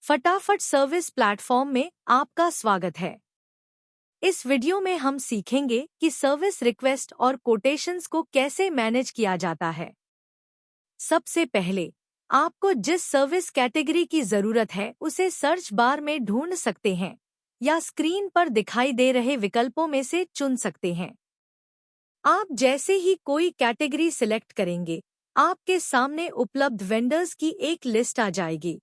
फटाफट service platform में आपका स्वागत है। इस वीडियो में हम सीखेंगे कि सर्विस रिक्वेस्ट और कोटेशंस को कैसे मैनेज किया जाता है। सबसे पहले आपको जिस सर्विस कैटेगरी की ज़रूरत है उसे सर्च बार में ढूंढ सकते हैं या स्क्रीन पर दिखाई दे रहे विकल्पों में से चुन सकते हैं। आप जैसे ही कोई कैटेगरी सिलेक्ट करेंगे, आपके सामने उपलब्ध वेंडर्स की एक लिस्ट आ जाएगी।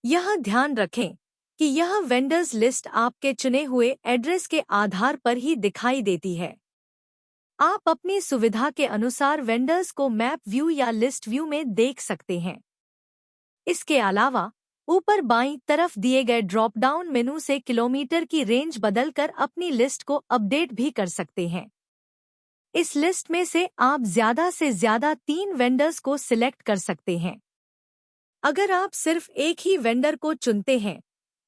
यह ध्यान रखें कि यह वेंडर्स लिस्ट आपके चुने हुए एड्रेस के आधार पर ही दिखाई देती है। आप अपनी सुविधा के अनुसार वेंडर्स को मैप व्यू या लिस्ट व्यू में देख सकते हैं। इसके अलावा ऊपर बाईं तरफ दिए गए ड्रॉप डाउन मेनू से किलोमीटर की रेंज बदलकर अपनी लिस्ट को अपडेट भी कर सकते हैं। इस लिस्ट में से आप ज़्यादा से ज़्यादा 3 वेंडर्स को सिलेक्ट कर सकते हैं। अगर आप सिर्फ एक ही वेंडर को चुनते हैं,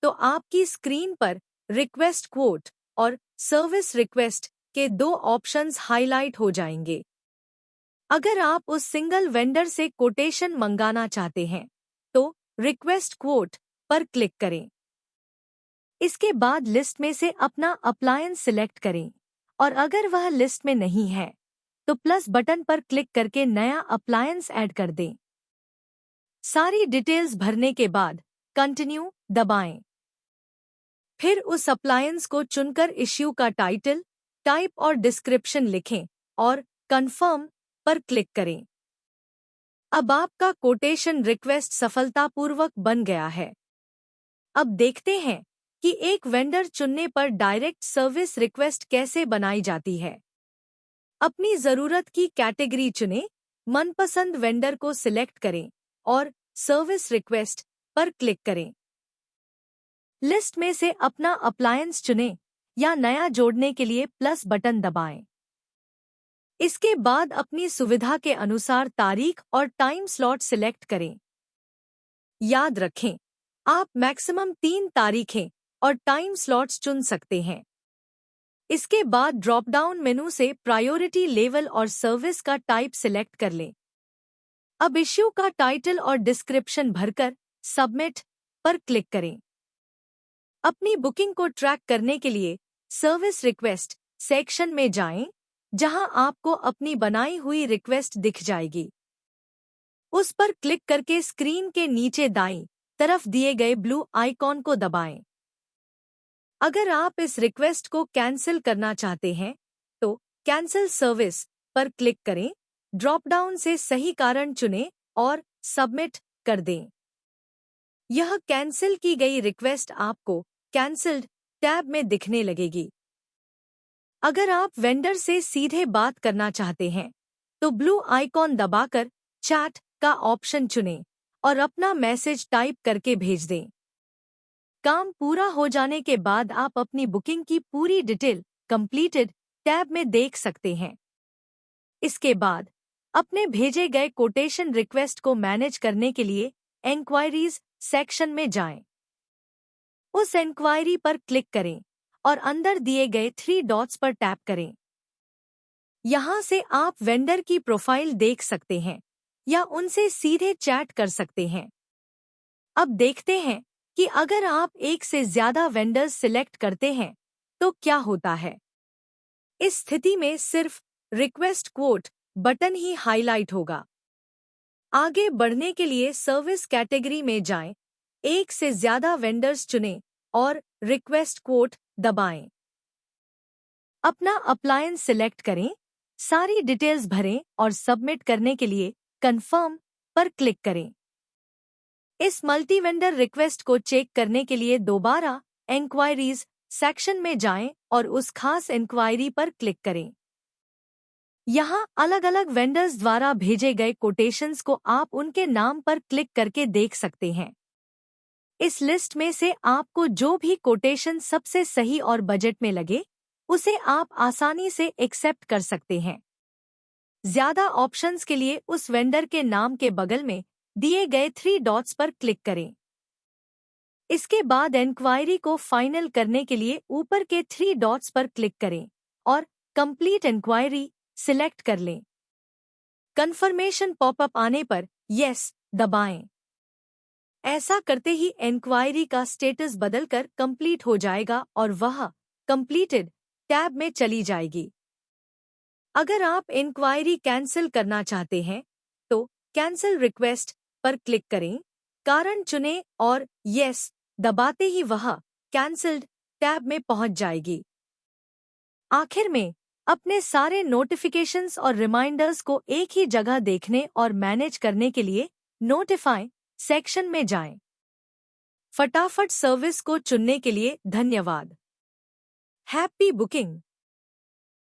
तो आपकी स्क्रीन पर रिक्वेस्ट क्वोट और सर्विस रिक्वेस्ट के 2 ऑप्शंस हाईलाइट हो जाएंगे। अगर आप उस सिंगल वेंडर से कोटेशन मंगाना चाहते हैं, तो रिक्वेस्ट क्वोट पर क्लिक करें। इसके बाद लिस्ट में से अपना अप्लायंस सिलेक्ट करें और अगर वह लिस्ट में नहीं है, तो प्लस बटन पर क्लिक करके नया अप्लायंस ऐड कर दें। सारी डिटेल्स भरने के बाद कंटिन्यू दबाएं। फिर उस अप्लायंस को चुनकर इश्यू का टाइटल, टाइप और डिस्क्रिप्शन लिखें और कंफर्म पर क्लिक करें। अब आपका कोटेशन रिक्वेस्ट सफलतापूर्वक बन गया है। अब देखते हैं कि एक वेंडर चुनने पर डायरेक्ट सर्विस रिक्वेस्ट कैसे बनाई जाती है। अपनी ज़रूरत की कैटेगरी चुनें, मनपसंद वेंडर को सिलेक्ट करें और सर्विस रिक्वेस्ट पर क्लिक करें। लिस्ट में से अपना अप्लायंस चुनें या नया जोड़ने के लिए प्लस बटन दबाएं। इसके बाद अपनी सुविधा के अनुसार तारीख और टाइम स्लॉट सिलेक्ट करें। याद रखें, आप मैक्सिमम 3 तारीखें और टाइम स्लॉट्स चुन सकते हैं। इसके बाद ड्रॉप डाउन मेनू से प्रायोरिटी लेवल और सर्विस का टाइप सिलेक्ट कर लें। अब इश्यू का टाइटल और डिस्क्रिप्शन भरकर सबमिट पर क्लिक करें। अपनी बुकिंग को ट्रैक करने के लिए सर्विस रिक्वेस्ट सेक्शन में जाएं, जहां आपको अपनी बनाई हुई रिक्वेस्ट दिख जाएगी। उस पर क्लिक करके स्क्रीन के नीचे दाईं तरफ दिए गए ब्लू आइकॉन को दबाएं। अगर आप इस रिक्वेस्ट को कैंसिल करना चाहते हैं, तो कैंसिल सर्विस पर क्लिक करें, ड्रॉप डाउन से सही कारण चुनें और सबमिट कर दें। यह कैंसिल की गई रिक्वेस्ट आपको कैंसिल्ड टैब में दिखने लगेगी। अगर आप वेंडर से सीधे बात करना चाहते हैं, तो ब्लू आइकॉन दबाकर चैट का ऑप्शन चुनें और अपना मैसेज टाइप करके भेज दें। काम पूरा हो जाने के बाद आप अपनी बुकिंग की पूरी डिटेल कंप्लीटेड टैब में देख सकते हैं। इसके बाद अपने भेजे गए कोटेशन रिक्वेस्ट को मैनेज करने के लिए एंक्वायरीज सेक्शन में जाएं। उस एंक्वायरी पर क्लिक करें और अंदर दिए गए 3 डॉट्स पर टैप करें। यहां से आप वेंडर की प्रोफाइल देख सकते हैं या उनसे सीधे चैट कर सकते हैं। अब देखते हैं कि अगर आप एक से ज्यादा वेंडर्स सिलेक्ट करते हैं, तो क्या होता है। इस स्थिति में सिर्फ रिक्वेस्ट क्वोट बटन ही हाईलाइट होगा। आगे बढ़ने के लिए सर्विस कैटेगरी में जाएं, एक से ज्यादा वेंडर्स चुनें और रिक्वेस्ट क्वोट दबाएं। अपना अप्लायंस सिलेक्ट करें, सारी डिटेल्स भरें और सबमिट करने के लिए कंफर्म पर क्लिक करें। इस मल्टी वेंडर रिक्वेस्ट को चेक करने के लिए दोबारा एंक्वायरीज सेक्शन में जाएं और उस खास एंक्वायरी पर क्लिक करें। यहाँ अलग अलग वेंडर्स द्वारा भेजे गए कोटेशंस को आप उनके नाम पर क्लिक करके देख सकते हैं। इस लिस्ट में से आपको जो भी कोटेशन सबसे सही और बजट में लगे, उसे आप आसानी से एक्सेप्ट कर सकते हैं। ज्यादा ऑप्शंस के लिए उस वेंडर के नाम के बगल में दिए गए 3 डॉट्स पर क्लिक करें। इसके बाद एंक्वायरी को फाइनल करने के लिए ऊपर के 3 डॉट्स पर क्लिक करें और कंप्लीट एंक्वायरी सिलेक्ट कर लें। कंफर्मेशन पॉपअप आने पर यस दबाएं। ऐसा करते ही इंक्वायरी का स्टेटस बदलकर कंप्लीट हो जाएगा और वह कंप्लीटेड टैब में चली जाएगी। अगर आप इंक्वायरी कैंसिल करना चाहते हैं तो कैंसिल रिक्वेस्ट पर क्लिक करें, कारण चुनें और यस दबाते ही वह कैंसिल्ड टैब में पहुंच जाएगी। आखिर में अपने सारे नोटिफिकेशंस और रिमाइंडर्स को एक ही जगह देखने और मैनेज करने के लिए नोटिफाई सेक्शन में जाएं। फटाफट सर्विस को चुनने के लिए धन्यवाद। Happy booking.